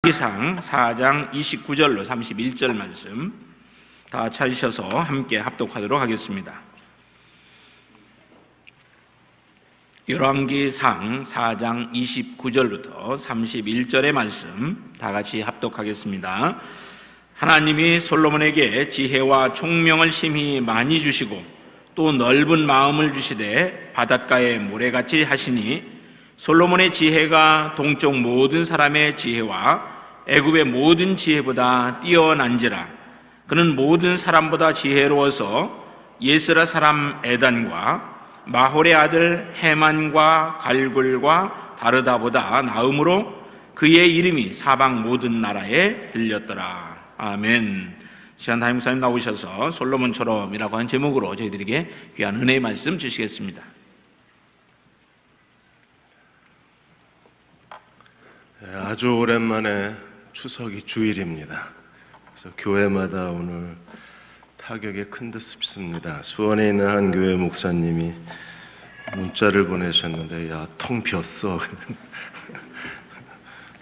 기상 4장 29절로 31절 말씀 다 찾으셔서 함께 합독하도록 하겠습니다. 열왕기상 4장 29절부터 31절의 말씀 다 같이 합독하겠습니다. 하나님이 솔로몬에게 지혜와 총명을 심히 많이 주시고 또 넓은 마음을 주시되 바닷가에 모래같이 하시니 솔로몬의 지혜가 동쪽 모든 사람의 지혜와 애굽의 모든 지혜보다 뛰어난지라. 그는 모든 사람보다 지혜로워서 예스라 사람 에단과 마홀의 아들 헤만과 갈굴과 다르다보다 나음으로 그의 이름이 사방 모든 나라에 들렸더라. 아멘. 시간 담임사님 나오셔서 솔로몬처럼이라고 하는 제목으로 저희들에게 귀한 은혜의 말씀 주시겠습니다. 아주 오랜만에 추석이 주일입니다. 그래서 교회마다 오늘 타격이 큰 듯 싶습니다. 수원에 있는 한 교회 목사님이 문자를 보내셨는데 야, 텅 비었어.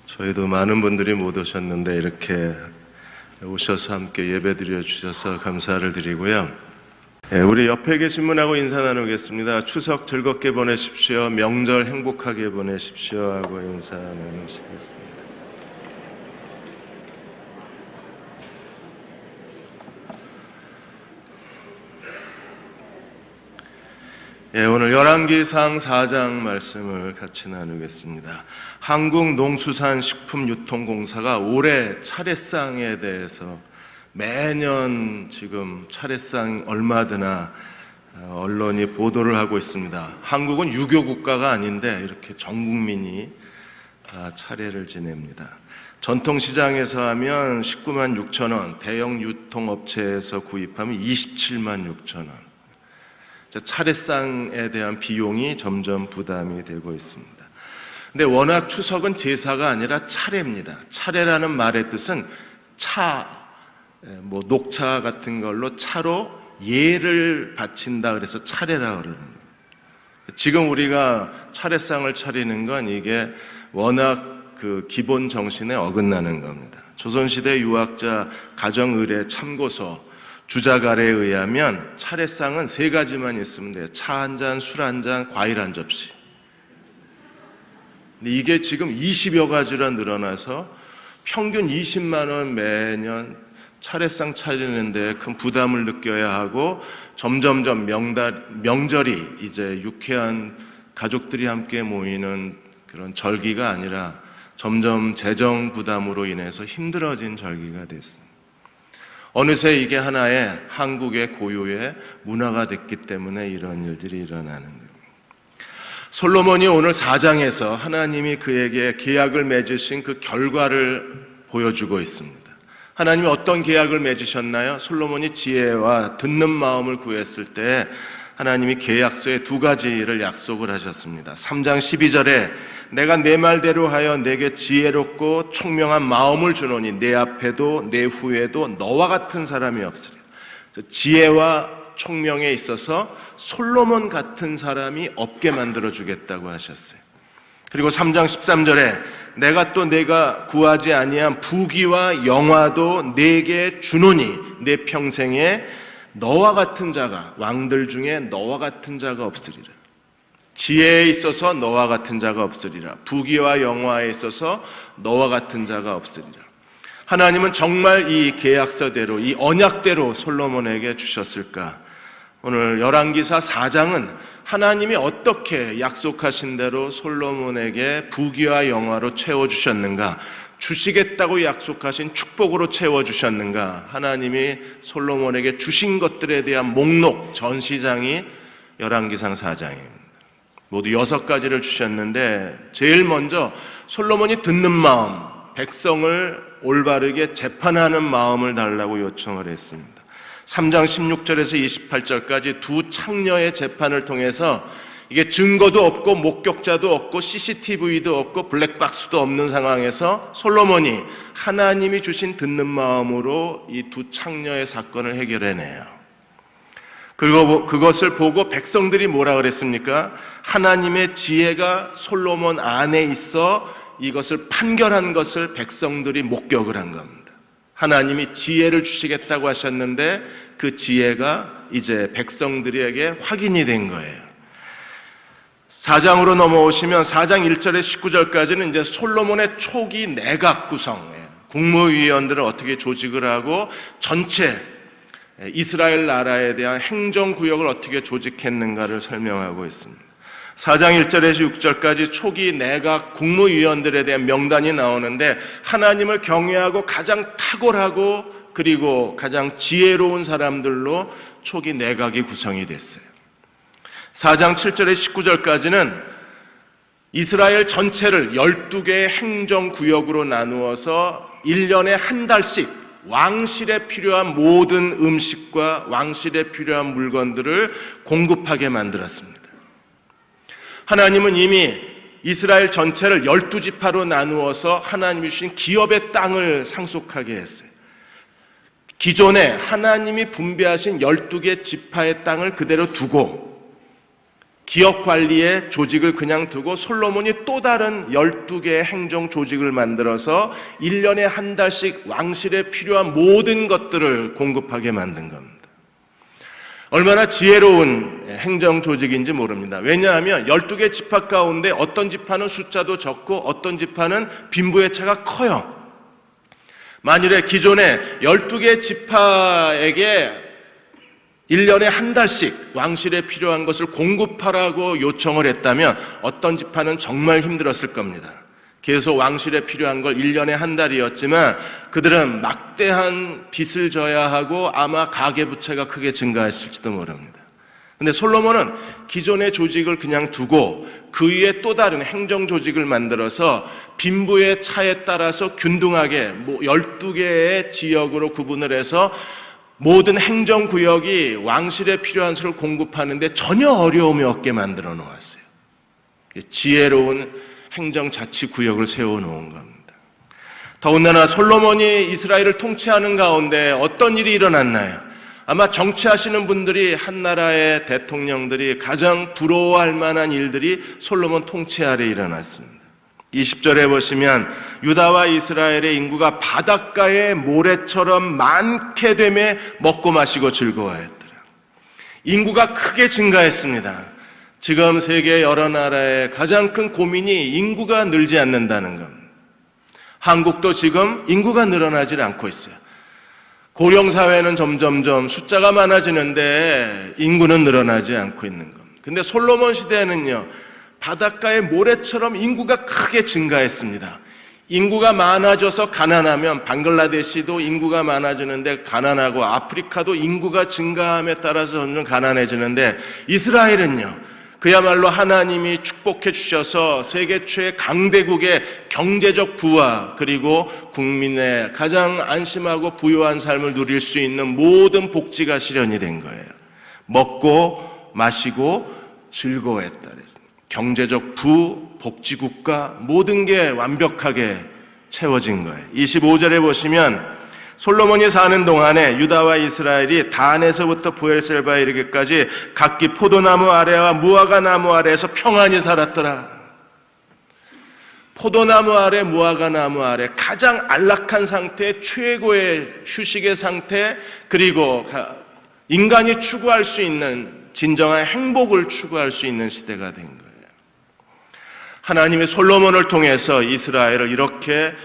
저희도 많은 분들이 못 오셨는데 이렇게 오셔서 함께 예배드려 주셔서 감사를 드리고요. 우리 옆에 계신 분하고 인사 나누겠습니다. 추석 즐겁게 보내십시오. 명절 행복하게 보내십시오 하고 인사 나누시겠습니다. 오늘 열왕기상 4장 말씀을 같이 나누겠습니다. 한국농수산식품유통공사가 올해 차례상에 대해서 매년 지금 차례상 얼마 드나 언론이 보도를 하고 있습니다. 한국은 유교 국가가 아닌데 이렇게 전 국민이 다 차례를 지냅니다. 전통시장에서 하면 19만 6천 원, 대형 유통업체에서 구입하면 27만 6천 원. 차례상에 대한 비용이 점점 부담이 되고 있습니다. 근데 워낙 추석은 제사가 아니라 차례입니다. 차례라는 말의 뜻은 녹차 같은 걸로 차로 예를 바친다 그래서 차례라고 그러는 거예요. 지금 우리가 차례상을 차리는 건 이게 워낙 그 기본 정신에 어긋나는 겁니다. 조선시대 유학자 가정의례 참고서 주자갈에 의하면 차례상은 세 가지만 있으면 돼요. 차 한 잔, 술 한 잔, 과일 한 접시. 근데 이게 지금 20여 가지로 늘어나서 평균 20만 원 매년 차례상 차리는데 큰 부담을 느껴야 하고 점점점 명절이 이제 유쾌한 가족들이 함께 모이는 그런 절기가 아니라 점점 재정 부담으로 인해서 힘들어진 절기가 됐습니다. 어느새 이게 하나의 한국의 고유의 문화가 됐기 때문에 이런 일들이 일어나는 거예요. 솔로몬이 오늘 4장에서 하나님이 그에게 계약을 맺으신 그 결과를 보여주고 있습니다. 하나님이 어떤 계약을 맺으셨나요? 솔로몬이 지혜와 듣는 마음을 구했을 때 하나님이 계약서에 두 가지를 약속을 하셨습니다. 3장 12절에 내가 내 말대로 하여 내게 지혜롭고 총명한 마음을 주노니 내 앞에도 내 후에도 너와 같은 사람이 없으리라. 지혜와 총명에 있어서 솔로몬 같은 사람이 없게 만들어주겠다고 하셨어요. 그리고 3장 13절에 내가 구하지 아니한 부귀와 영화도 내게 주노니 내 평생에 너와 같은 자가 왕들 중에 너와 같은 자가 없으리라. 지혜에 있어서 너와 같은 자가 없으리라. 부귀와 영화에 있어서 너와 같은 자가 없으리라. 하나님은 정말 이 계약서대로 이 언약대로 솔로몬에게 주셨을까? 오늘 열왕기사 4장은 하나님이 어떻게 약속하신 대로 솔로몬에게 부귀와 영화로 채워주셨는가? 주시겠다고 약속하신 축복으로 채워주셨는가? 하나님이 솔로몬에게 주신 것들에 대한 목록, 전시장이 열왕기상 4장입니다. 모두 6가지를 주셨는데 제일 먼저 솔로몬이 듣는 마음, 백성을 올바르게 재판하는 마음을 달라고 요청을 했습니다. 3장 16절에서 28절까지 두 창녀의 재판을 통해서 이게 증거도 없고 목격자도 없고 CCTV도 없고 블랙박스도 없는 상황에서 솔로몬이 하나님이 주신 듣는 마음으로 이 두 창녀의 사건을 해결해내요. 그것을 보고 백성들이 뭐라 그랬습니까? 하나님의 지혜가 솔로몬 안에 있어 이것을 판결한 것을 백성들이 목격을 한 겁니다. 하나님이 지혜를 주시겠다고 하셨는데 그 지혜가 이제 백성들에게 확인이 된 거예요. 4장으로 넘어오시면 4장 1절에 19절까지는 이제 솔로몬의 초기 내각 구성, 국무위원들을 어떻게 조직을 하고 전체 이스라엘 나라에 대한 행정구역을 어떻게 조직했는가를 설명하고 있습니다. 4장 1절에서 6절까지 초기 내각 국무위원들에 대한 명단이 나오는데 하나님을 경외하고 가장 탁월하고 그리고 가장 지혜로운 사람들로 초기 내각이 구성이 됐어요. 4장 7절에서 19절까지는 이스라엘 전체를 12개의 행정구역으로 나누어서 1년에 한 달씩 왕실에 필요한 모든 음식과 왕실에 필요한 물건들을 공급하게 만들었습니다. 하나님은 이미 이스라엘 전체를 12지파로 나누어서 하나님이 주신 기업의 땅을 상속하게 했어요. 기존에 하나님이 분배하신 12개 지파의 땅을 그대로 두고 기업 관리의 조직을 그냥 두고 솔로몬이 또 다른 12개의 행정 조직을 만들어서 1년에 한 달씩 왕실에 필요한 모든 것들을 공급하게 만든 겁니다. 얼마나 지혜로운 행정 조직인지 모릅니다. 왜냐하면 12개 지파 가운데 어떤 지파는 숫자도 적고 어떤 지파는 빈부의 차가 커요. 만일에 기존에 12개 지파에게 1년에 한 달씩 왕실에 필요한 것을 공급하라고 요청을 했다면 어떤 지파는 정말 힘들었을 겁니다. 계속 왕실에 필요한 걸 1년에 한 달이었지만 그들은 막대한 빚을 져야 하고 아마 가계부채가 크게 증가했을지도 모릅니다. 근데 솔로몬은 기존의 조직을 그냥 두고 그 위에 또 다른 행정 조직을 만들어서 빈부의 차에 따라서 균등하게 12개의 지역으로 구분을 해서 모든 행정구역이 왕실에 필요한 것을 공급하는데 전혀 어려움이 없게 만들어 놓았어요. 지혜로운 행정자치구역을 세워놓은 겁니다. 더군다나 솔로몬이 이스라엘을 통치하는 가운데 어떤 일이 일어났나요? 아마 정치하시는 분들이 한 나라의 대통령들이 가장 부러워할 만한 일들이 솔로몬 통치 아래 일어났습니다. 20절에 보시면 유다와 이스라엘의 인구가 바닷가의 모래처럼 많게 되매 먹고 마시고 즐거워했더라. 인구가 크게 증가했습니다. 지금 세계 여러 나라의 가장 큰 고민이 인구가 늘지 않는다는 겁니다. 한국도 지금 인구가 늘어나질 않고 있어요. 고령사회는 점점점 숫자가 많아지는데 인구는 늘어나지 않고 있는 겁니다. 근데 솔로몬 시대에는요, 바닷가의 모래처럼 인구가 크게 증가했습니다. 인구가 많아져서 가난하면 방글라데시도 인구가 많아지는데 가난하고 아프리카도 인구가 증가함에 따라서 점점 가난해지는데 이스라엘은요, 그야말로 하나님이 축복해 주셔서 세계 최 강대국의 경제적 부와 그리고 국민의 가장 안심하고 부유한 삶을 누릴 수 있는 모든 복지가 실현이 된 거예요. 먹고 마시고 즐거워했다 그랬습니다. 경제적 부, 복지국가 모든 게 완벽하게 채워진 거예요. 25절에 보시면 솔로몬이 사는 동안에 유다와 이스라엘이 단에서부터 부엘셀바에 이르기까지 각기 포도나무 아래와 무화과 나무 아래에서 평안히 살았더라. 포도나무 아래, 무화과 나무 아래 가장 안락한 상태, 최고의 휴식의 상태, 그리고 인간이 추구할 수 있는 진정한 행복을 추구할 수 있는 시대가 된 거예요. 하나님이 솔로몬을 통해서 이스라엘을 이렇게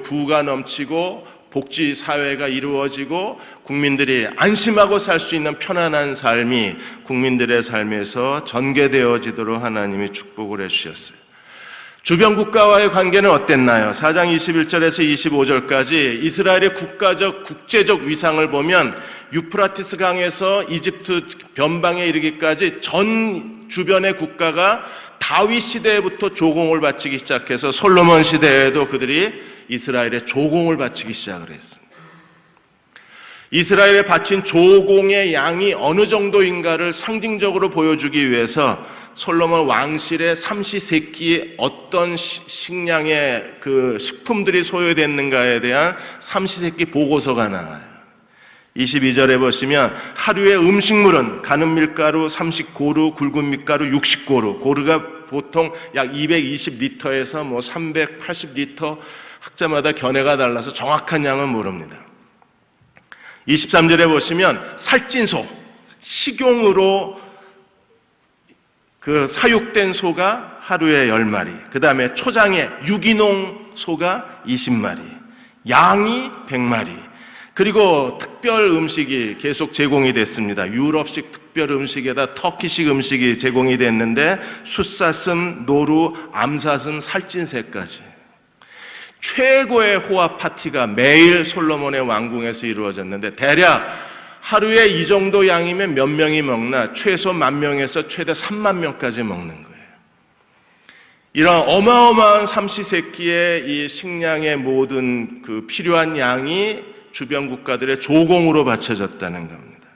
부가 넘치고 복지 사회가 이루어지고 국민들이 안심하고 살 수 있는 편안한 삶이 국민들의 삶에서 전개되어지도록 하나님이 축복을 해주셨어요. 주변 국가와의 관계는 어땠나요? 4장 21절에서 25절까지 이스라엘의 국제적 위상을 보면 유프라티스 강에서 이집트 변방에 이르기까지 전 주변의 국가가 다윗 시대부터 조공을 바치기 시작해서 솔로몬 시대에도 그들이 이스라엘에 조공을 바치기 시작을 했습니다. 이스라엘에 바친 조공의 양이 어느 정도인가를 상징적으로 보여주기 위해서 솔로몬 왕실의 삼시세끼 어떤 식량의 그 식품들이 소요됐는가에 대한 삼시세끼 보고서가 나와요. 22절에 보시면 하루의 음식물은 가는 밀가루 30고루, 굵은 밀가루 60고루, 고루가 보통 약 220리터에서 380리터, 학자마다 견해가 달라서 정확한 양은 모릅니다. 23절에 보시면 살찐소, 식용으로 사육된 소가 하루에 10마리, 그 다음에 초장에 유기농 소가 20마리, 양이 100마리, 그리고 특별 음식이 계속 제공이 됐습니다. 유럽식 특별 음식에다 터키식 음식이 제공이 됐는데 숫사슴, 노루, 암사슴, 살찐새까지 최고의 호화 파티가 매일 솔로몬의 왕궁에서 이루어졌는데, 대략 하루에 이 정도 양이면 몇 명이 먹나? 최소 10,000명에서 최대 30,000명까지 먹는 거예요. 이런 어마어마한 삼시세끼의 이 식량의 모든 필요한 양이 주변 국가들의 조공으로 바쳐졌다는 겁니다.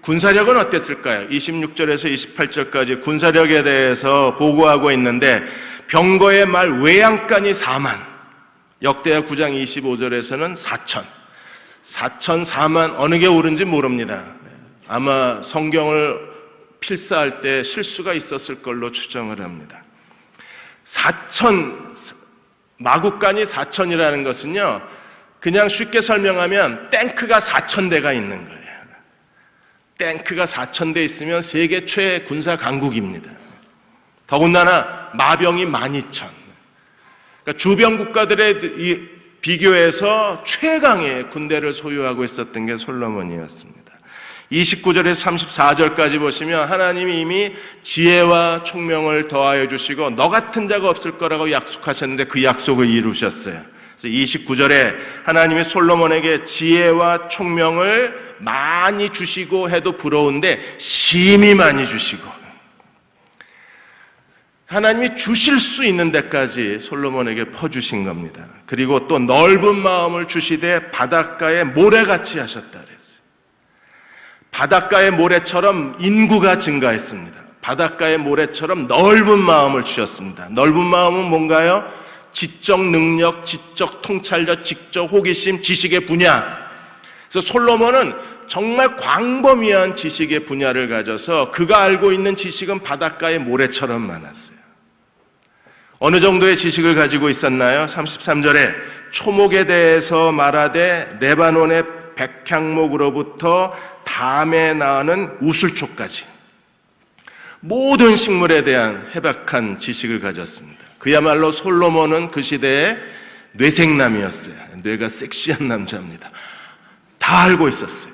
군사력은 어땠을까요? 26절에서 28절까지 군사력에 대해서 보고하고 있는데, 병거의 말 외양간이 4만, 역대하 9장 25절에서는 4천, 4만 어느 게 옳은지 모릅니다. 아마 성경을 필사할 때 실수가 있었을 걸로 추정을 합니다. 4천, 마국간이 4천이라는 것은요, 그냥 쉽게 설명하면 탱크가 4,000대가 있는 거예요. 탱크가 4,000대 있으면 세계 최 군사 강국입니다. 더군다나 마병이 12,000. 그러니까 주변 국가들의 비교해서 최강의 군대를 소유하고 있었던 게 솔로몬이었습니다. 29절에서 34절까지 보시면 하나님이 이미 지혜와 총명을 더하여 주시고 너 같은 자가 없을 거라고 약속하셨는데 그 약속을 이루셨어요. 그래서 29절에 하나님이 솔로몬에게 지혜와 총명을 많이 주시고 해도 부러운데 심히 많이 주시고, 하나님이 주실 수 있는 데까지 솔로몬에게 퍼주신 겁니다. 그리고 또 넓은 마음을 주시되 바닷가에 모래같이 하셨다 그랬어요. 바닷가의 모래처럼 인구가 증가했습니다. 바닷가의 모래처럼 넓은 마음을 주셨습니다. 넓은 마음은 뭔가요? 지적 능력, 지적 통찰력, 지적 호기심, 지식의 분야. 그래서 솔로몬은 정말 광범위한 지식의 분야를 가져서 그가 알고 있는 지식은 바닷가의 모래처럼 많았어요. 어느 정도의 지식을 가지고 있었나요? 33절에 초목에 대해서 말하되 레바논의 백향목으로부터 담에 나는 우슬초까지 모든 식물에 대한 해박한 지식을 가졌습니다. 그야말로 솔로몬은 그 시대의 뇌생남이었어요. 뇌가 섹시한 남자입니다. 다 알고 있었어요.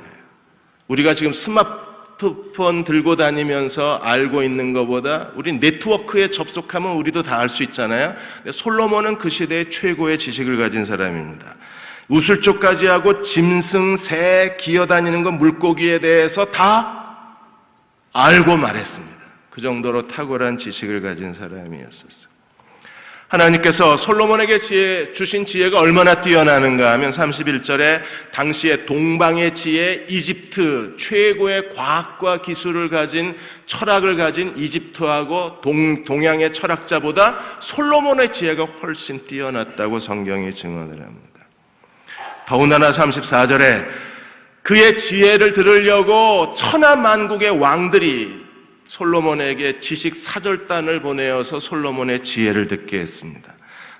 우리가 지금 스마트폰 들고 다니면서 알고 있는 것보다 우리 네트워크에 접속하면 우리도 다 알 수 있잖아요. 근데 솔로몬은 그 시대의 최고의 지식을 가진 사람입니다. 우슬초까지 하고 짐승, 새, 기어다니는 것, 물고기에 대해서 다 알고 말했습니다. 그 정도로 탁월한 지식을 가진 사람이었었어요. 하나님께서 솔로몬에게 주신 지혜가 얼마나 뛰어나는가 하면 31절에 당시의 동방의 지혜, 이집트 최고의 과학과 기술을 가진, 철학을 가진 이집트하고 동양의 철학자보다 솔로몬의 지혜가 훨씬 뛰어났다고 성경이 증언을 합니다. 더군다나 34절에 그의 지혜를 들으려고 천하만국의 왕들이 솔로몬에게 지식 사절단을 보내어서 솔로몬의 지혜를 듣게 했습니다.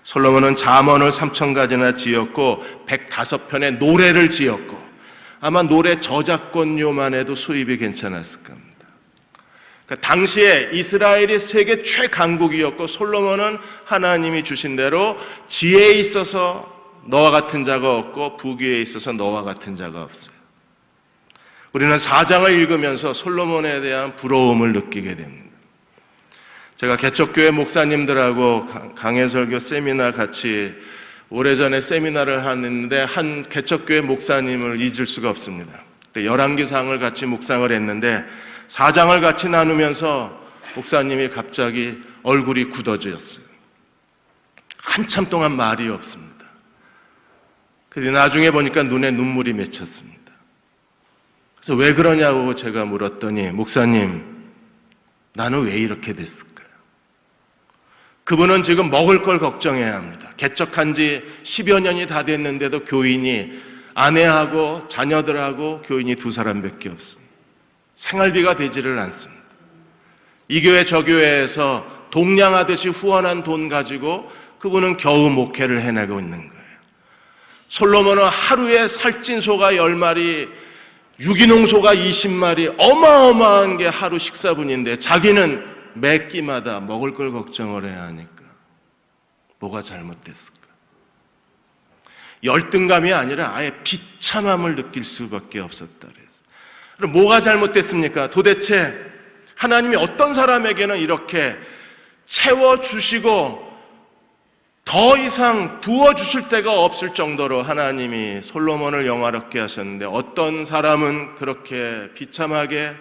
솔로몬은 잠언을 3,000가지나 지었고 105편의 노래를 지었고 아마 노래 저작권료만 해도 수입이 괜찮았을 겁니다. 그러니까 당시에 이스라엘이 세계 최강국이었고 솔로몬은 하나님이 주신 대로 지혜에 있어서 너와 같은 자가 없고 부귀에 있어서 너와 같은 자가 없어요. 우리는 4장을 읽으면서 솔로몬에 대한 부러움을 느끼게 됩니다. 제가 개척교회 목사님들하고 강해설교 세미나 같이 오래전에 세미나를 하는데 한 개척교회 목사님을 잊을 수가 없습니다. 그때 열왕기상을 같이 묵상을 했는데 4장을 같이 나누면서 목사님이 갑자기 얼굴이 굳어졌어요. 한참 동안 말이 없습니다. 근데 나중에 보니까 눈에 눈물이 맺혔습니다. 그래서 왜 그러냐고 제가 물었더니 목사님, 나는 왜 이렇게 됐을까요? 그분은 지금 먹을 걸 걱정해야 합니다. 개척한 지 10여 년이 다 됐는데도 교인이 아내하고 자녀들하고 교인이 2사람밖에 없습니다. 생활비가 되지를 않습니다. 이 교회 저 교회에서 동냥하듯이 후원한 돈 가지고 그분은 겨우 목회를 해내고 있는 거예요. 솔로몬은 하루에 살찐 소가 10마리, 유기농 소가 20마리, 어마어마한 게 하루 식사분인데 자기는 매 끼마다 먹을 걸 걱정을 해야 하니까 뭐가 잘못됐을까? 열등감이 아니라 아예 비참함을 느낄 수밖에 없었다 그래서. 그럼 뭐가 잘못됐습니까? 도대체 하나님이 어떤 사람에게는 이렇게 채워주시고 더 이상 부어주실 데가 없을 정도로 하나님이 솔로몬을 영화롭게 하셨는데, 어떤 사람은 그렇게 비참하게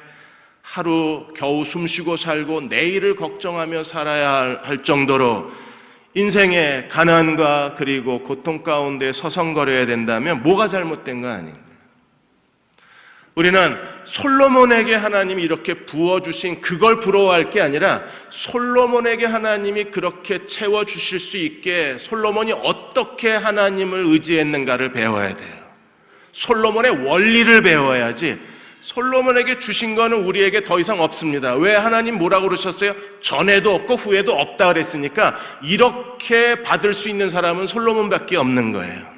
하루 겨우 숨쉬고 살고 내일을 걱정하며 살아야 할 정도로 인생의 가난과 그리고 고통 가운데 서성거려야 된다면 뭐가 잘못된 거 아닌가? 우리는 솔로몬에게 하나님이 이렇게 부어주신 그걸 부러워할 게 아니라 솔로몬에게 하나님이 그렇게 채워주실 수 있게 솔로몬이 어떻게 하나님을 의지했는가를 배워야 돼요. 솔로몬의 원리를 배워야지. 솔로몬에게 주신 거는 우리에게 더 이상 없습니다. 왜? 하나님 뭐라고 그러셨어요? 전에도 없고 후에도 없다 그랬으니까 이렇게 받을 수 있는 사람은 솔로몬밖에 없는 거예요.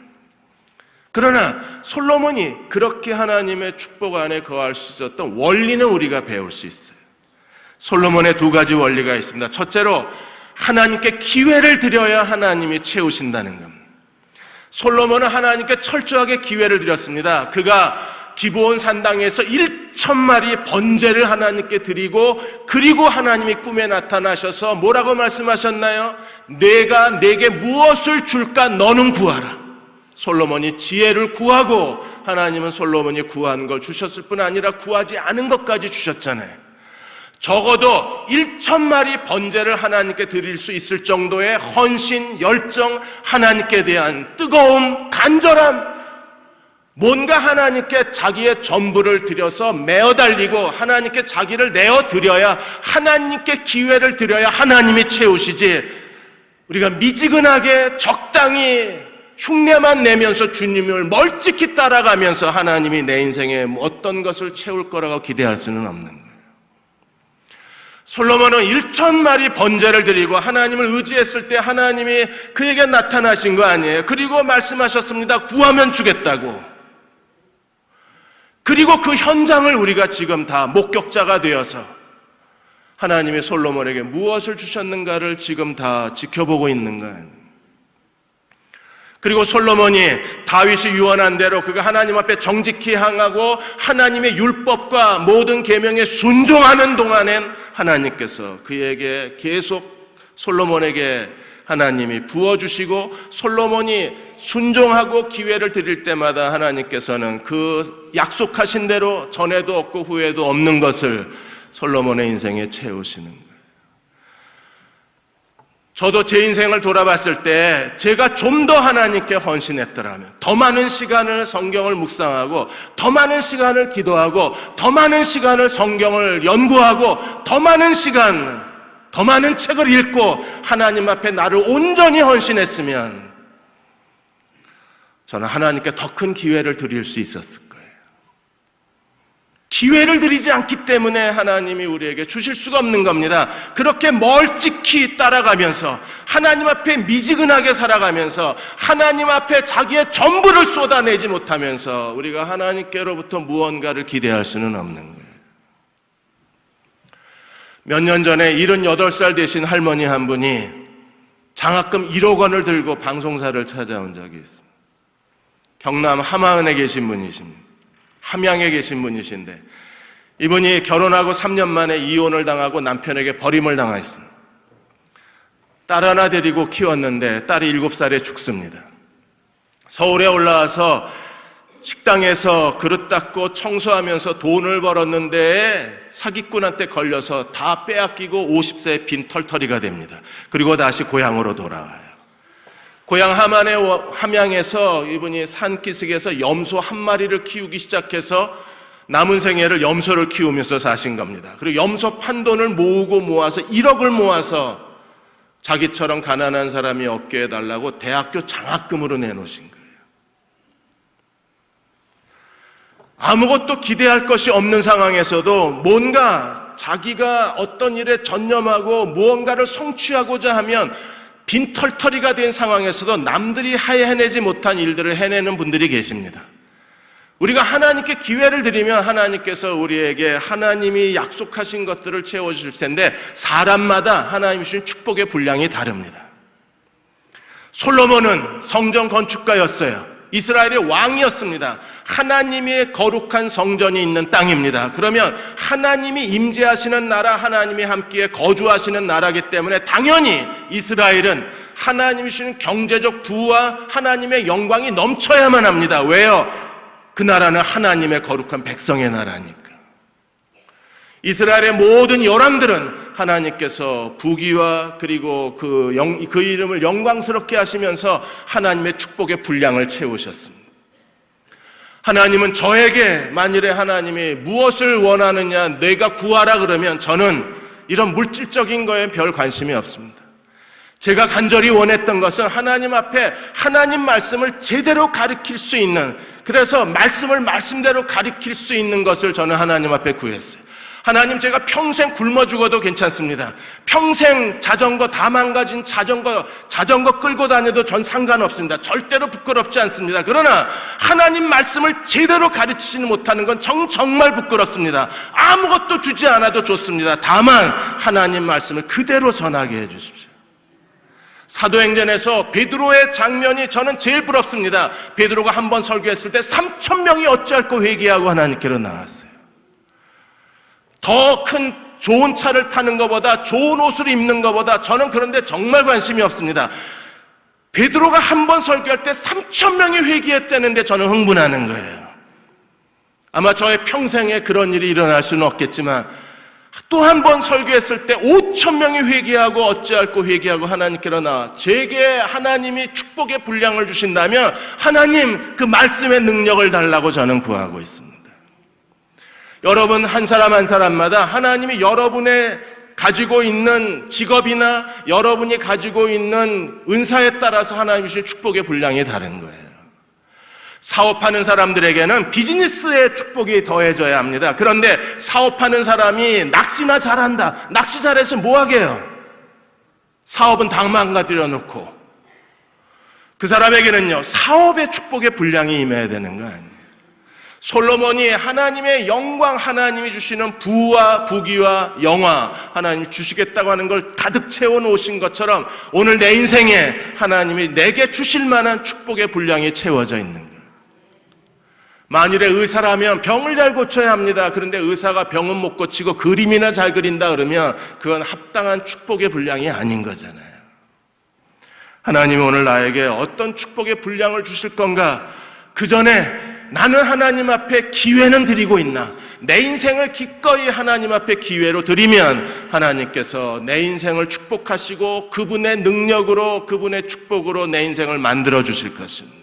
그러나 솔로몬이 그렇게 하나님의 축복 안에 거할 수 있었던 원리는 우리가 배울 수 있어요. 솔로몬의 2가지 원리가 있습니다. 첫째로 하나님께 기회를 드려야 하나님이 채우신다는 겁니다. 솔로몬은 하나님께 철저하게 기회를 드렸습니다. 그가 기브온 산당에서 1,000마리 번제를 하나님께 드리고, 그리고 하나님이 꿈에 나타나셔서 뭐라고 말씀하셨나요? 내가 내게 무엇을 줄까 너는 구하라. 솔로몬이 지혜를 구하고 하나님은 솔로몬이 구한 걸 주셨을 뿐 아니라 구하지 않은 것까지 주셨잖아요. 적어도 1,000마리 번제를 하나님께 드릴 수 있을 정도의 헌신, 열정, 하나님께 대한 뜨거움, 간절함, 뭔가 하나님께 자기의 전부를 드려서 메어 달리고 하나님께 자기를 내어 드려야, 하나님께 기회를 드려야 하나님이 채우시지, 우리가 미지근하게 적당히 흉내만 내면서 주님을 멀찍이 따라가면서 하나님이 내 인생에 어떤 것을 채울 거라고 기대할 수는 없는 거예요. 솔로몬은 1,000마리 번제를 드리고 하나님을 의지했을 때 하나님이 그에게 나타나신 거 아니에요. 그리고 말씀하셨습니다. 구하면 주겠다고. 그리고 그 현장을 우리가 지금 다 목격자가 되어서 하나님이 솔로몬에게 무엇을 주셨는가를 지금 다 지켜보고 있는 거 아니에요. 그리고 솔로몬이 다윗이 유언한 대로 그가 하나님 앞에 정직히 향하고 하나님의 율법과 모든 계명에 순종하는 동안엔 하나님께서 그에게 계속 솔로몬에게 하나님이 부어주시고, 솔로몬이 순종하고 기회를 드릴 때마다 하나님께서는 그 약속하신 대로 전에도 없고 후에도 없는 것을 솔로몬의 인생에 채우시는 거예요. 저도 제 인생을 돌아봤을 때 제가 좀 더 하나님께 헌신했더라면, 더 많은 시간을 성경을 묵상하고, 더 많은 시간을 기도하고, 더 많은 시간을 성경을 연구하고, 더 많은 시간, 더 많은 책을 읽고 하나님 앞에 나를 온전히 헌신했으면 저는 하나님께 더 큰 기회를 드릴 수 있었을 거예요. 기회를 드리지 않기 때문에 하나님이 우리에게 주실 수가 없는 겁니다. 그렇게 멀찍이 따라가면서 하나님 앞에 미지근하게 살아가면서 하나님 앞에 자기의 전부를 쏟아내지 못하면서 우리가 하나님께로부터 무언가를 기대할 수는 없는 거예요. 몇 년 전에 78살 되신 할머니 한 분이 장학금 1억 원을 들고 방송사를 찾아온 적이 있습니다. 경남 함안에 계신 분이십니다. 함양에 계신 분이신데, 이분이 결혼하고 3년 만에 이혼을 당하고 남편에게 버림을 당했습니다. 딸 하나 데리고 키웠는데 딸이 7살에 죽습니다. 서울에 올라와서 식당에서 그릇 닦고 청소하면서 돈을 벌었는데 사기꾼한테 걸려서 다 빼앗기고 50세에 빈 털터리가 됩니다. 그리고 다시 고향으로 돌아와요. 고향 함양에서 이분이 산기슭에서 염소 1마리를 키우기 시작해서 남은 생애를 염소를 키우면서 사신 겁니다. 그리고 염소 판돈을 모아서 1억을 모아서 자기처럼 가난한 사람이 없게 해달라고 대학교 장학금으로 내놓으신 거예요. 아무것도 기대할 것이 없는 상황에서도 뭔가 자기가 어떤 일에 전념하고 무언가를 성취하고자 하면 빈털터리가 된 상황에서도 남들이 해내지 못한 일들을 해내는 분들이 계십니다. 우리가 하나님께 기회를 드리면 하나님께서 우리에게 하나님이 약속하신 것들을 채워주실 텐데 사람마다 하나님이 주신 축복의 분량이 다릅니다. 솔로몬은 성전 건축가였어요. 이스라엘의 왕이었습니다. 하나님의 거룩한 성전이 있는 땅입니다. 그러면 하나님이 임재하시는 나라, 하나님이 함께 거주하시는 나라이기 때문에 당연히 이스라엘은 하나님이 주시는 경제적 부와 하나님의 영광이 넘쳐야만 합니다. 왜요? 그 나라는 하나님의 거룩한 백성의 나라니까. 이스라엘의 모든 열왕들은 하나님께서 부귀와 그리고 그 이름을 영광스럽게 하시면서 하나님의 축복의 분량을 채우셨습니다. 하나님은 저에게 만일에 하나님이 무엇을 원하느냐 내가 구하라 그러면 저는 이런 물질적인 거에 별 관심이 없습니다. 제가 간절히 원했던 것은 하나님 앞에 하나님 말씀을 제대로 가르칠 수 있는, 그래서 말씀을 말씀대로 가르칠 수 있는 것을 저는 하나님 앞에 구했어요. 하나님, 제가 평생 굶어 죽어도 괜찮습니다. 평생 자전거 다 망가진 자전거 끌고 다녀도 전 상관없습니다. 절대로 부끄럽지 않습니다. 그러나 하나님 말씀을 제대로 가르치지 못하는 건 정말 부끄럽습니다. 아무것도 주지 않아도 좋습니다. 다만 하나님 말씀을 그대로 전하게 해 주십시오. 사도행전에서 베드로의 장면이 저는 제일 부럽습니다. 베드로가 한 번 설교했을 때 3,000명이 어찌할꼬 회개하고 하나님께로 나왔어요. 더 큰 좋은 차를 타는 것보다, 좋은 옷을 입는 것보다 저는 그런데 정말 관심이 없습니다. 베드로가 한 번 설교할 때 3,000명이 회개했다는데 저는 흥분하는 거예요. 아마 저의 평생에 그런 일이 일어날 수는 없겠지만 또 한 번 설교했을 때 5,000명이 회개하고 어찌할꼬 회개하고 하나님께로 나와 제게 하나님이 축복의 분량을 주신다면 하나님 그 말씀의 능력을 달라고 저는 구하고 있습니다. 여러분 한 사람 한 사람마다 하나님이 여러분의 가지고 있는 직업이나 여러분이 가지고 있는 은사에 따라서 하나님이 주신 축복의 분량이 다른 거예요. 사업하는 사람들에게는 비즈니스의 축복이 더해져야 합니다. 그런데 사업하는 사람이 낚시나 잘한다, 낚시 잘해서 뭐 하게요? 사업은 다 망가뜨려 놓고, 그 사람에게는요 사업의 축복의 분량이 임해야 되는 거 아니에요. 솔로몬이 하나님의 영광, 하나님이 주시는 부와 부귀와 영화 하나님이 주시겠다고 하는 걸 가득 채워놓으신 것처럼 오늘 내 인생에 하나님이 내게 주실 만한 축복의 분량이 채워져 있는 거예요. 만일에 의사라면 병을 잘 고쳐야 합니다. 그런데 의사가 병은 못 고치고 그림이나 잘 그린다 그러면 그건 합당한 축복의 분량이 아닌 거잖아요. 하나님이 오늘 나에게 어떤 축복의 분량을 주실 건가? 그 전에 나는 하나님 앞에 기회는 드리고 있나? 내 인생을 기꺼이 하나님 앞에 기회로 드리면 하나님께서 내 인생을 축복하시고 그분의 능력으로, 그분의 축복으로 내 인생을 만들어 주실 것입니다.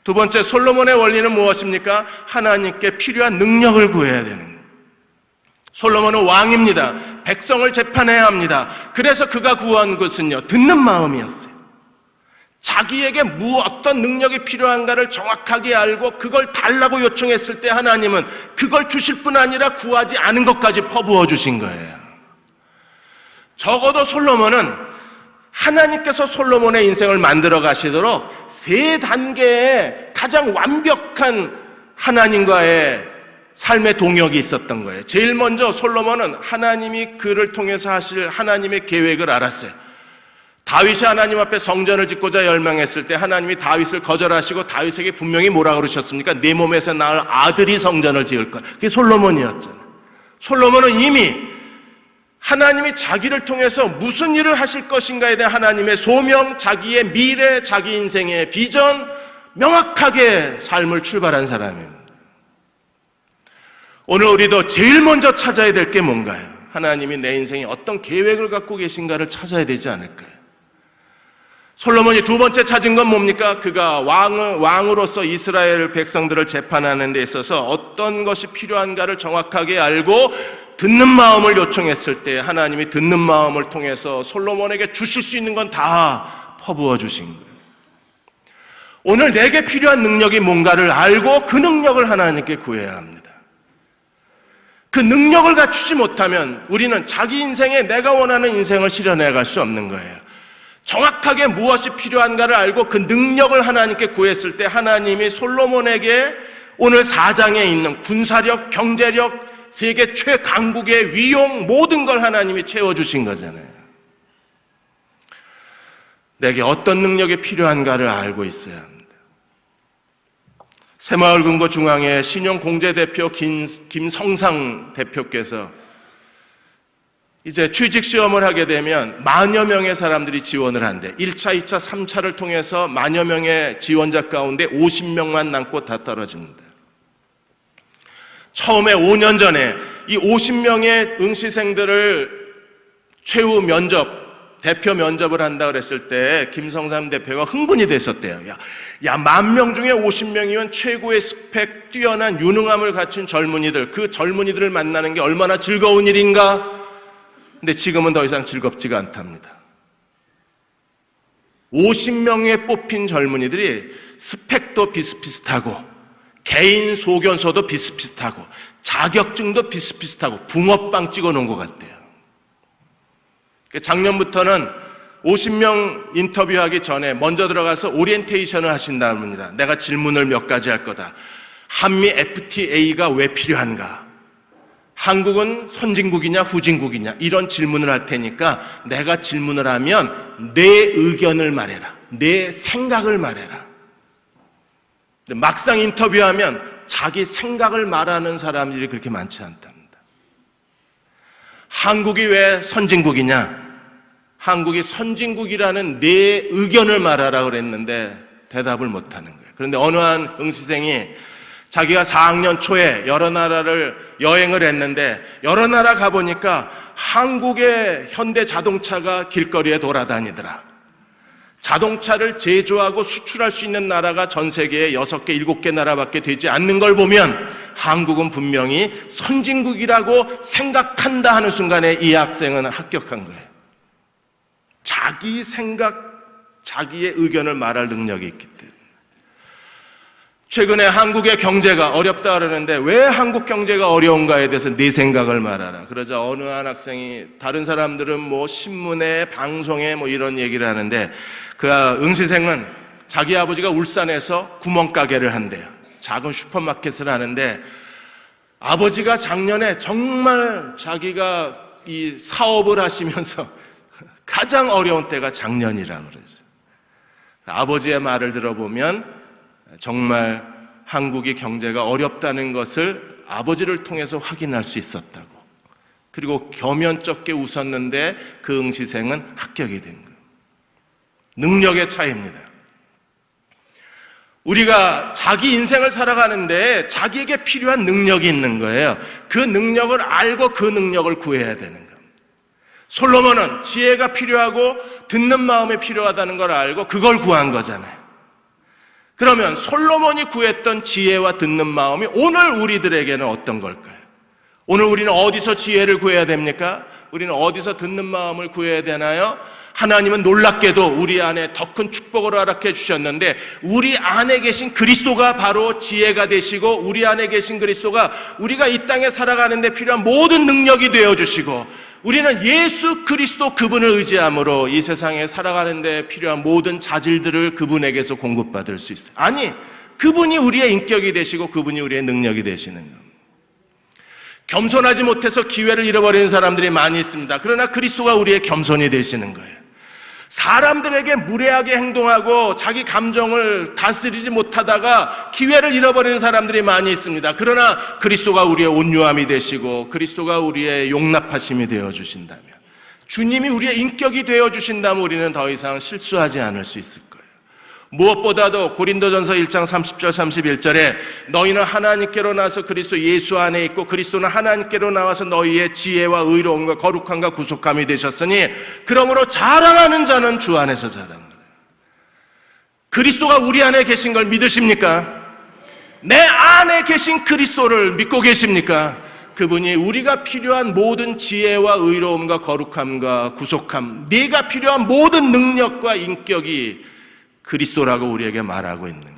두 번째, 솔로몬의 원리는 무엇입니까? 하나님께 필요한 능력을 구해야 되는 거예요. 솔로몬은 왕입니다. 백성을 재판해야 합니다. 그래서 그가 구한 것은요, 듣는 마음이었어요. 자기에게 어떤 능력이 필요한가를 정확하게 알고 그걸 달라고 요청했을 때 하나님은 그걸 주실 뿐 아니라 구하지 않은 것까지 퍼부어 주신 거예요. 적어도 솔로몬은 하나님께서 솔로몬의 인생을 만들어 가시도록 3단계의 가장 완벽한 하나님과의 삶의 동역이 있었던 거예요. 제일 먼저 솔로몬은 하나님이 그를 통해서 하실 하나님의 계획을 알았어요. 다윗이 하나님 앞에 성전을 짓고자 열망했을 때 하나님이 다윗을 거절하시고 다윗에게 분명히 뭐라 그러셨습니까? 내 몸에서 낳을 아들이 성전을 지을 거야. 그게 솔로몬이었잖아요. 솔로몬은 이미 하나님이 자기를 통해서 무슨 일을 하실 것인가에 대한 하나님의 소명, 자기의 미래, 자기 인생의 비전, 명확하게 삶을 출발한 사람입니다. 오늘 우리도 제일 먼저 찾아야 될 게 뭔가요? 하나님이 내 인생에 어떤 계획을 갖고 계신가를 찾아야 되지 않을까요? 솔로몬이 두 번째 찾은 건 뭡니까? 그가 왕으로서 이스라엘 백성들을 재판하는 데 있어서 어떤 것이 필요한가를 정확하게 알고 듣는 마음을 요청했을 때 하나님이 듣는 마음을 통해서 솔로몬에게 주실 수 있는 건 다 퍼부어 주신 거예요. 오늘 내게 필요한 능력이 뭔가를 알고 그 능력을 하나님께 구해야 합니다. 그 능력을 갖추지 못하면 우리는 자기 인생에 내가 원하는 인생을 실현해 갈 수 없는 거예요. 정확하게 무엇이 필요한가를 알고 그 능력을 하나님께 구했을 때 하나님이 솔로몬에게 오늘 4장에 있는 군사력, 경제력, 세계 최강국의 위용 모든 걸 하나님이 채워주신 거잖아요. 내게 어떤 능력이 필요한가를 알고 있어야 합니다. 새마을금고 중앙회 신용공제대표 김성상 대표께서 이제 취직시험을 하게 되면 만여 명의 사람들이 지원을 한대. 1차, 2차, 3차를 통해서 만여 명의 지원자 가운데 50명만 남고 다 떨어집니다. 처음에 5년 전에 이 50명의 응시생들을 최후 면접, 대표 면접을 한다 그랬을 때 김성삼 대표가 흥분이 됐었대요. 야, 10,000명 중에 50명이면 최고의 스펙, 뛰어난 유능함을 갖춘 젊은이들, 그 젊은이들을 만나는 게 얼마나 즐거운 일인가? 근데 지금은 더 이상 즐겁지가 않답니다. 50명에 뽑힌 젊은이들이 스펙도 비슷비슷하고 개인 소견서도 비슷비슷하고 자격증도 비슷비슷하고 붕어빵 찍어놓은 것 같대요. 작년부터는 50명 인터뷰하기 전에 먼저 들어가서 오리엔테이션을 하신다는 겁니다. 내가 질문을 몇 가지 할 거다. 한미 FTA가 왜 필요한가? 한국은 선진국이냐 후진국이냐? 이런 질문을 할 테니까 내가 질문을 하면 내 의견을 말해라. 내 생각을 말해라. 막상 인터뷰하면 자기 생각을 말하는 사람들이 그렇게 많지 않답니다. 한국이 왜 선진국이냐? 한국이 선진국이라는 내 의견을 말하라 그랬는데 대답을 못하는 거예요. 그런데 어느 한 응시생이 자기가 4학년 초에 여러 나라를 여행을 했는데 여러 나라 가보니까 한국의 현대 자동차가 길거리에 돌아다니더라. 자동차를 제조하고 수출할 수 있는 나라가 전 세계에 6개, 7개 나라밖에 되지 않는 걸 보면 한국은 분명히 선진국이라고 생각한다 하는 순간에 이 학생은 합격한 거예요. 자기 생각, 자기의 의견을 말할 능력이 있기 때문에. 최근에 한국의 경제가 어렵다 그러는데 왜 한국 경제가 어려운가에 대해서 네 생각을 말하라. 그러자 어느 한 학생이, 다른 사람들은 뭐 신문에 방송에 뭐 이런 얘기를 하는데 그 응시생은 자기 아버지가 울산에서 구멍가게를 한대요. 작은 슈퍼마켓을 하는데 아버지가 작년에 정말 자기가 이 사업을 하시면서 가장 어려운 때가 작년이라고 그러죠. 아버지의 말을 들어보면 정말 한국의 경제가 어렵다는 것을 아버지를 통해서 확인할 수 있었다고. 그리고 겸연쩍게 웃었는데 그 응시생은 합격이 된 거예요. 능력의 차이입니다. 우리가 자기 인생을 살아가는데 자기에게 필요한 능력이 있는 거예요. 그 능력을 알고 그 능력을 구해야 되는 겁니다. 솔로몬은 지혜가 필요하고 듣는 마음이 필요하다는 걸 알고 그걸 구한 거잖아요. 그러면 솔로몬이 구했던 지혜와 듣는 마음이 오늘 우리들에게는 어떤 걸까요? 오늘 우리는 어디서 지혜를 구해야 됩니까? 우리는 어디서 듣는 마음을 구해야 되나요? 하나님은 놀랍게도 우리 안에 더 큰 축복을 허락해 주셨는데 우리 안에 계신 그리스도가 바로 지혜가 되시고 우리 안에 계신 그리스도가 우리가 이 땅에 살아가는 데 필요한 모든 능력이 되어주시고 우리는 예수 그리스도 그분을 의지함으로 이 세상에 살아가는 데 필요한 모든 자질들을 그분에게서 공급받을 수 있어요. 아니, 그분이 우리의 인격이 되시고 그분이 우리의 능력이 되시는 겁니다. 겸손하지 못해서 기회를 잃어버리는 사람들이 많이 있습니다. 그러나 그리스도가 우리의 겸손이 되시는 거예요. 사람들에게 무례하게 행동하고 자기 감정을 다스리지 못하다가 기회를 잃어버리는 사람들이 많이 있습니다. 그러나 그리스도가 우리의 온유함이 되시고 그리스도가 우리의 용납하심이 되어주신다면, 주님이 우리의 인격이 되어주신다면 우리는 더 이상 실수하지 않을 수 있을 거예요. 무엇보다도 고린도전서 1장 30절 31절에 너희는 하나님께로 나와서 그리스도 예수 안에 있고 그리스도는 하나님께로 나와서 너희의 지혜와 의로움과 거룩함과 구속함이 되셨으니 그러므로 자랑하는 자는 주 안에서 자랑하라. 그리스도가 우리 안에 계신 걸 믿으십니까? 내 안에 계신 그리스도를 믿고 계십니까? 그분이 우리가 필요한 모든 지혜와 의로움과 거룩함과 구속함, 네가 필요한 모든 능력과 인격이 그리스도라고 우리에게 말하고 있는 거예요.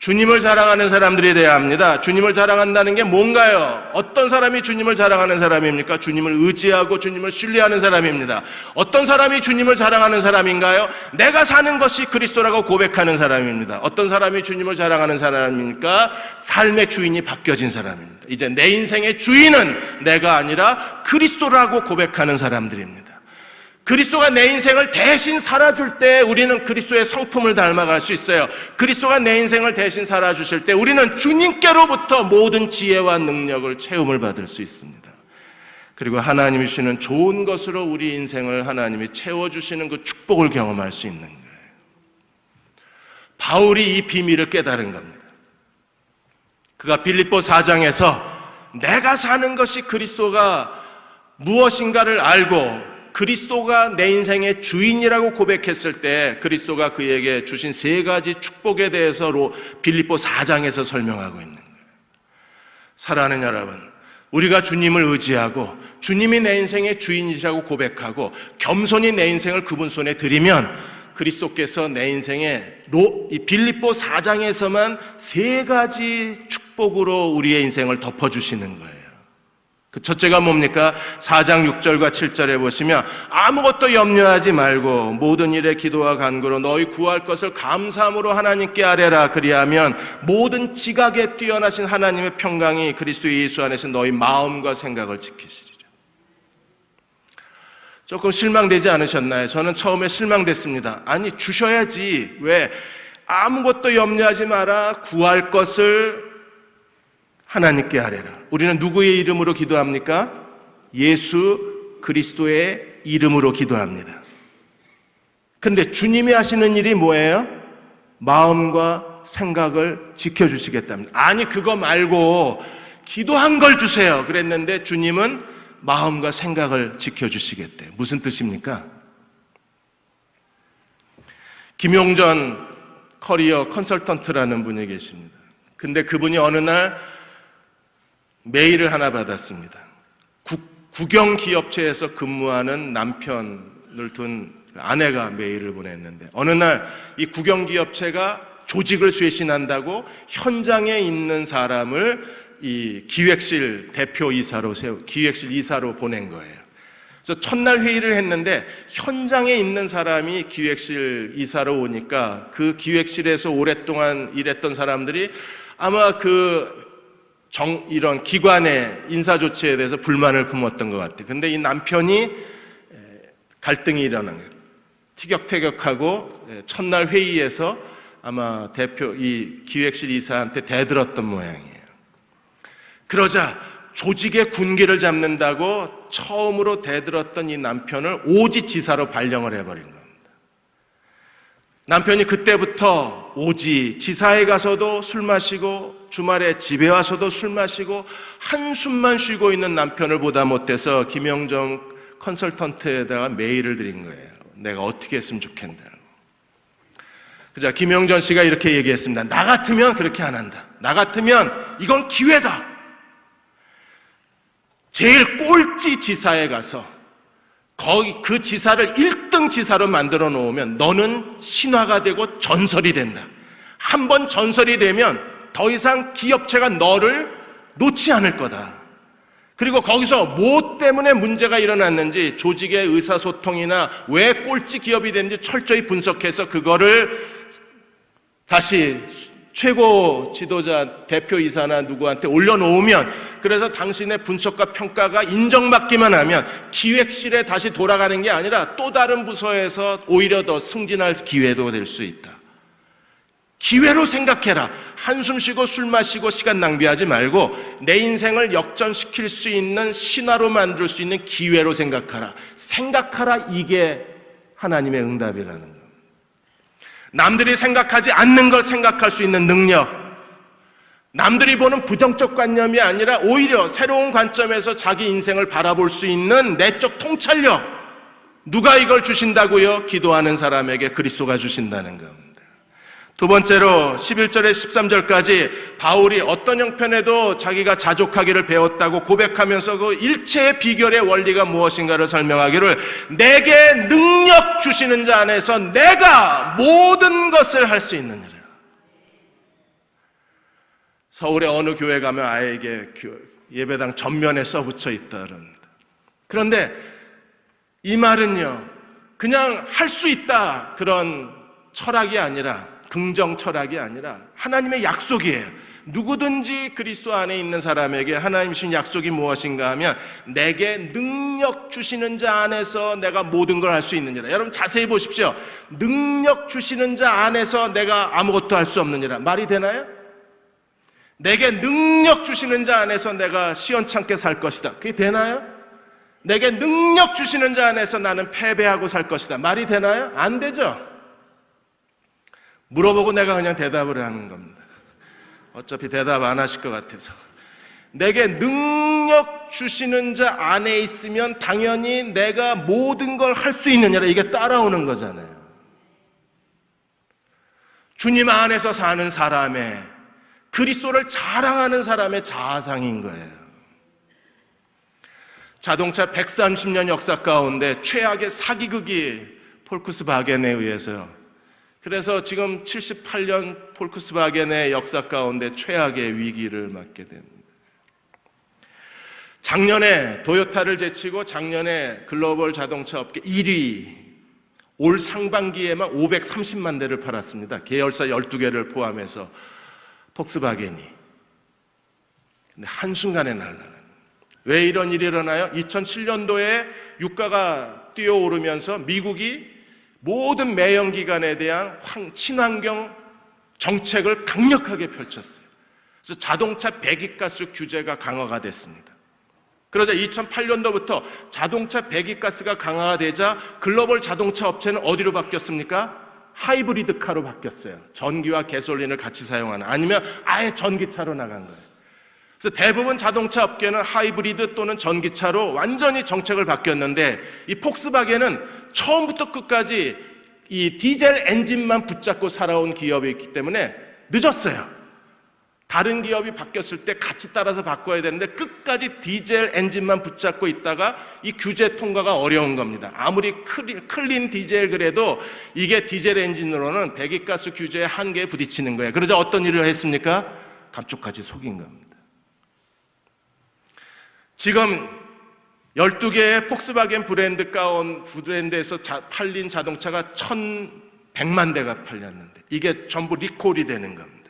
주님을 자랑하는 사람들이 되어야 합니다. 주님을 자랑한다는 게 뭔가요? 어떤 사람이 주님을 자랑하는 사람입니까? 주님을 의지하고 주님을 신뢰하는 사람입니다. 어떤 사람이 주님을 자랑하는 사람인가요? 내가 사는 것이 그리스도라고 고백하는 사람입니다. 어떤 사람이 주님을 자랑하는 사람입니까? 삶의 주인이 바뀌어진 사람입니다. 이제 내 인생의 주인은 내가 아니라 그리스도라고 고백하는 사람들입니다. 그리스도가 내 인생을 대신 살아줄 때 우리는 그리스도의 성품을 닮아갈 수 있어요. 그리스도가 내 인생을 대신 살아주실 때 우리는 주님께로부터 모든 지혜와 능력을 체험을 받을 수 있습니다. 그리고 하나님이 주시는 좋은 것으로 우리 인생을 하나님이 채워주시는 그 축복을 경험할 수 있는 거예요. 바울이 이 비밀을 깨달은 겁니다. 그가 빌립보 4장에서 내가 사는 것이 그리스도가 무엇인가를 알고 그리스도가 내 인생의 주인이라고 고백했을 때 그리스도가 그에게 주신 3가지 축복에 대해서 빌립보 4장에서 설명하고 있는 거예요. 사랑하는 여러분, 우리가 주님을 의지하고 주님이 내 인생의 주인이라고 고백하고 겸손히 내 인생을 그분 손에 드리면 그리스도께서 내 인생에 이 빌립보 4장에서만 3가지 축복으로 우리의 인생을 덮어주시는 거예요. 그 첫째가 뭡니까? 4장 6절과 7절에 보시면 아무것도 염려하지 말고 모든 일에 기도와 간구로 너희 구할 것을 감사함으로 하나님께 아뢰라. 그리하면 모든 지각에 뛰어나신 하나님의 평강이 그리스도 예수 안에서 너희 마음과 생각을 지키시리라. 조금 실망되지 않으셨나요? 저는 처음에 실망됐습니다. 아니 주셔야지. 왜? 아무것도 염려하지 마라. 구할 것을 하나님께 아뢰라. 우리는 누구의 이름으로 기도합니까? 예수 그리스도의 이름으로 기도합니다. 근데 주님이 하시는 일이 뭐예요? 마음과 생각을 지켜주시겠답니다. 아니 그거 말고 기도한 걸 주세요 그랬는데 주님은 마음과 생각을 지켜주시겠대요. 무슨 뜻입니까? 김용전 커리어 컨설턴트라는 분이 계십니다. 근데 그분이 어느 날 메일을 하나 받았습니다. 국영기업체에서 근무하는 남편을 둔 아내가 메일을 보냈는데 어느 날 이 국영기업체가 조직을 쇄신한다고 현장에 있는 사람을 이 기획실 대표이사로 기획실 이사로 보낸 거예요. 그래서 첫날 회의를 했는데 현장에 있는 사람이 기획실 이사로 오니까 그 기획실에서 오랫동안 일했던 사람들이 아마 이런 기관의 인사조치에 대해서 불만을 품었던 것 같아요. 근데 이 남편이 갈등이 일어난 거예요. 티격태격하고 첫날 회의에서 아마 이 기획실 이사한테 대들었던 모양이에요. 그러자 조직의 군기를 잡는다고 처음으로 대들었던 이 남편을 오지지사로 발령을 해버린 겁니다. 남편이 그때부터 오지 지사에 가서도 술 마시고 주말에 집에 와서도 술 마시고 한숨만 쉬고 있는 남편을 보다 못해서 김영정 컨설턴트에다가 메일을 드린 거예요. 내가 어떻게 했으면 좋겠다. 그자 김영전 씨가 이렇게 얘기했습니다. 나 같으면 그렇게 안 한다. 나 같으면 이건 기회다. 제일 꼴찌 지사에 가서 거기 그 지사를 1등 지사로 만들어 놓으면 너는 신화가 되고 전설이 된다. 한번 전설이 되면 더 이상 기업체가 너를 놓지 않을 거다. 그리고 거기서 뭐 때문에 문제가 일어났는지 조직의 의사소통이나 왜 꼴찌 기업이 됐는지 철저히 분석해서 그거를 다시 최고 지도자 대표이사나 누구한테 올려놓으면 그래서 당신의 분석과 평가가 인정받기만 하면 기획실에 다시 돌아가는 게 아니라 또 다른 부서에서 오히려 더 승진할 기회도 될 수 있다. 기회로 생각해라. 한숨 쉬고 술 마시고 시간 낭비하지 말고 내 인생을 역전시킬 수 있는 신화로 만들 수 있는 기회로 생각하라. 생각하라. 이게 하나님의 응답이라는 겁니다. 남들이 생각하지 않는 걸 생각할 수 있는 능력, 남들이 보는 부정적 관념이 아니라 오히려 새로운 관점에서 자기 인생을 바라볼 수 있는 내적 통찰력, 누가 이걸 주신다고요? 기도하는 사람에게 그리스도가 주신다는 겁니다. 두 번째로 11절에 13절까지 바울이 어떤 형편에도 자기가 자족하기를 배웠다고 고백하면서 그 일체의 비결의 원리가 무엇인가를 설명하기를 내게 능력 주시는 자 안에서 내가 모든 것을 할 수 있느니라. 서울의 어느 교회 가면 아이에게 예배당 전면에 써붙여 있다 그럽니다. 그런데 이 말은요, 그냥 할 수 있다 그런 철학이 아니라, 긍정 철학이 아니라 하나님의 약속이에요. 누구든지 그리스도 안에 있는 사람에게 하나님 주신 약속이 무엇인가 하면, 내게 능력 주시는 자 안에서 내가 모든 걸 할 수 있느니라. 여러분 자세히 보십시오. 능력 주시는 자 안에서 내가 아무것도 할 수 없느니라. 말이 되나요? 내게 능력 주시는 자 안에서 내가 시원찮게 살 것이다. 그게 되나요? 내게 능력 주시는 자 안에서 나는 패배하고 살 것이다. 말이 되나요? 안 되죠. 물어보고 내가 그냥 대답을 하는 겁니다. 어차피 대답 안 하실 것 같아서. 내게 능력 주시는 자 안에 있으면 당연히 내가 모든 걸 할 수 있느냐라, 이게 따라오는 거잖아요. 주님 안에서 사는 사람의, 그리스도를 자랑하는 사람의 자아상인 거예요. 자동차 130년 역사 가운데 최악의 사기극이 폴크스바겐에 의해서요. 그래서 지금 78년 폴크스바겐의 역사 가운데 최악의 위기를 맞게 됩니다. 작년에 도요타를 제치고 작년에 글로벌 자동차 업계 1위, 올 상반기에만 530만 대를 팔았습니다. 계열사 12개를 포함해서 폴크스바겐이. 근데 한순간에 날아가는. 왜 이런 일이 일어나요? 2007년도에 유가가 뛰어오르면서 미국이 모든 매연기관에 대한 친환경 정책을 강력하게 펼쳤어요. 그래서 자동차 배기가스 규제가 강화가 됐습니다. 그러자 2008년도부터 자동차 배기가스가 강화가 되자 글로벌 자동차 업체는 어디로 바뀌었습니까? 하이브리드카로 바뀌었어요. 전기와 가솔린을 같이 사용하는, 아니면 아예 전기차로 나간 거예요. 그래서 대부분 자동차 업계는 하이브리드 또는 전기차로 완전히 정책을 바뀌었는데, 이 폭스바겐은 처음부터 끝까지 이 디젤 엔진만 붙잡고 살아온 기업이기 때문에 늦었어요. 다른 기업이 바뀌었을 때 같이 따라서 바꿔야 되는데 끝까지 디젤 엔진만 붙잡고 있다가 이 규제 통과가 어려운 겁니다. 아무리 클린 디젤 그래도 이게 디젤 엔진으로는 배기가스 규제의 한계에 부딪히는 거예요. 그러자 어떤 일을 했습니까? 감쪽같이 속인 겁니다. 지금 12개의 폭스바겐 브랜드에서 팔린 자동차가 1,100만 대가 팔렸는데 이게 전부 리콜이 되는 겁니다.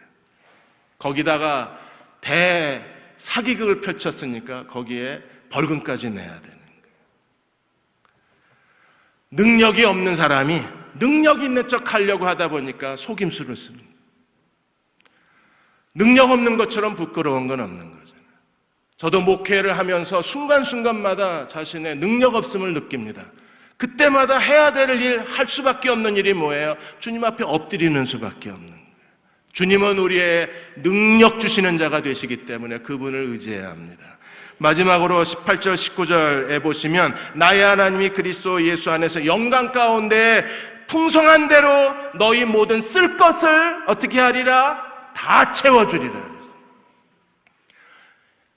거기다가 대사기극을 펼쳤으니까 거기에 벌금까지 내야 되는 거예요. 능력이 없는 사람이 능력 있는 척 하려고 하다 보니까 속임수를 씁니다. 능력 없는 것처럼 부끄러운 건 없는 거잖아요. 저도 목회를 하면서 순간순간마다 자신의 능력 없음을 느낍니다. 그때마다 해야 될 일, 할 수밖에 없는 일이 뭐예요? 주님 앞에 엎드리는 수밖에 없는 거예요. 주님은 우리의 능력 주시는 자가 되시기 때문에 그분을 의지해야 합니다. 마지막으로 18절 19절에 보시면, 나의 하나님이 그리스도 예수 안에서 영광 가운데 풍성한 대로 너희 모든 쓸 것을 어떻게 하리라? 다 채워주리라.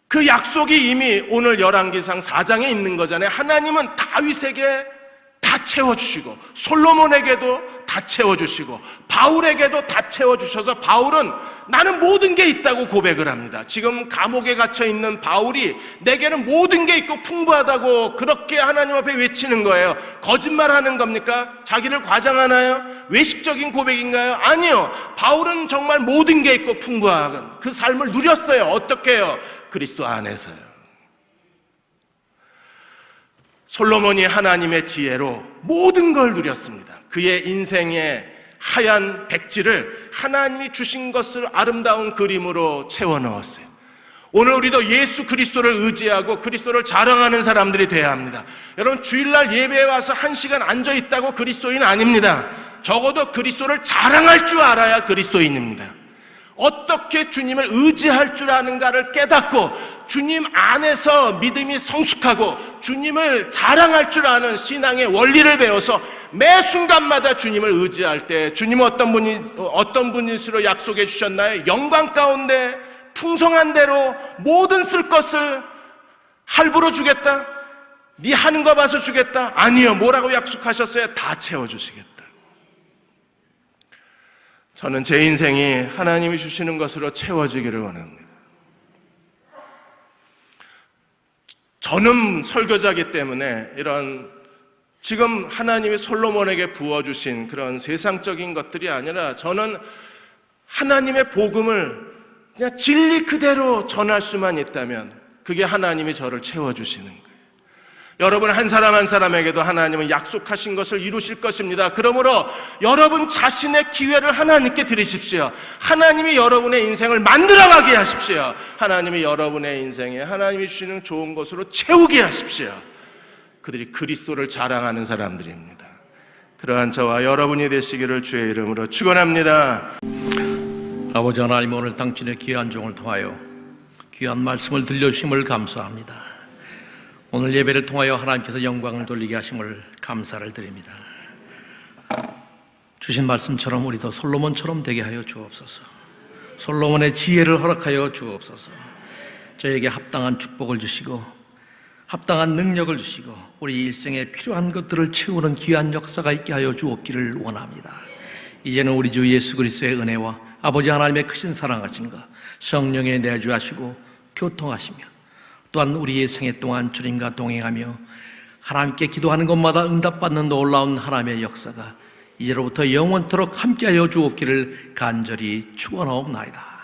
그 약속이 이미 오늘 열왕기상 4장에 있는 거잖아요. 하나님은 다윗에게 다 채워주시고, 솔로몬에게도 다 채워주시고, 바울에게도 다 채워주셔서 바울은 나는 모든 게 있다고 고백을 합니다. 지금 감옥에 갇혀있는 바울이 내게는 모든 게 있고 풍부하다고 그렇게 하나님 앞에 외치는 거예요. 거짓말하는 겁니까? 자기를 과장하나요? 외식적인 고백인가요? 아니요. 바울은 정말 모든 게 있고 풍부한 그 삶을 누렸어요. 어떻게 해요? 그리스도 안에서요. 솔로몬이 하나님의 지혜로 모든 걸 누렸습니다. 그의 인생의 하얀 백지를 하나님이 주신 것을 아름다운 그림으로 채워 넣었어요. 오늘 우리도 예수 그리스도를 의지하고 그리스도를 자랑하는 사람들이 되어야 합니다. 여러분, 주일날 예배에 와서 1시간 앉아있다고 그리스도인 아닙니다. 적어도 그리스도를 자랑할 줄 알아야 그리스도인입니다. 어떻게 주님을 의지할 줄 아는가를 깨닫고 주님 안에서 믿음이 성숙하고 주님을 자랑할 줄 아는 신앙의 원리를 배워서 매 순간마다 주님을 의지할 때, 주님은 어떤 분이시로 약속해 주셨나요? 영광 가운데 풍성한 대로 모든 쓸 것을 할부로 주겠다? 네 하는 거 봐서 주겠다? 아니요. 뭐라고 약속하셨어요? 다 채워주시겠다. 저는 제 인생이 하나님이 주시는 것으로 채워지기를 원합니다. 저는 설교자이기 때문에 이런 지금 하나님이 솔로몬에게 부어주신 그런 세상적인 것들이 아니라 저는 하나님의 복음을 그냥 진리 그대로 전할 수만 있다면 그게 하나님이 저를 채워주시는 거예요. 여러분 한 사람 한 사람에게도 하나님은 약속하신 것을 이루실 것입니다. 그러므로 여러분 자신의 기회를 하나님께 드리십시오. 하나님이 여러분의 인생을 만들어가게 하십시오. 하나님이 여러분의 인생에 하나님이 주시는 좋은 것으로 채우게 하십시오. 그들이 그리스도를 자랑하는 사람들입니다. 그러한 저와 여러분이 되시기를 주의 이름으로 축원합니다. 아버지 하나님, 오늘 당신의 귀한 종을 통하여 귀한 말씀을 들려주심을 감사합니다. 오늘 예배를 통하여 하나님께서 영광을 돌리게 하심을 감사를 드립니다. 주신 말씀처럼 우리도 솔로몬처럼 되게 하여 주옵소서. 솔로몬의 지혜를 허락하여 주옵소서. 저에게 합당한 축복을 주시고 합당한 능력을 주시고 우리 일생에 필요한 것들을 채우는 귀한 역사가 있게 하여 주옵기를 원합니다. 이제는 우리 주 예수 그리스도의 은혜와 아버지 하나님의 크신 사랑하신 것, 성령의 내주하시고 교통하시며 또한 우리의 생애 동안 주님과 동행하며 하나님께 기도하는 것마다 응답받는 놀라운 하나님의 역사가 이제로부터 영원토록 함께하여 주옵기를 간절히 축원하옵나이다.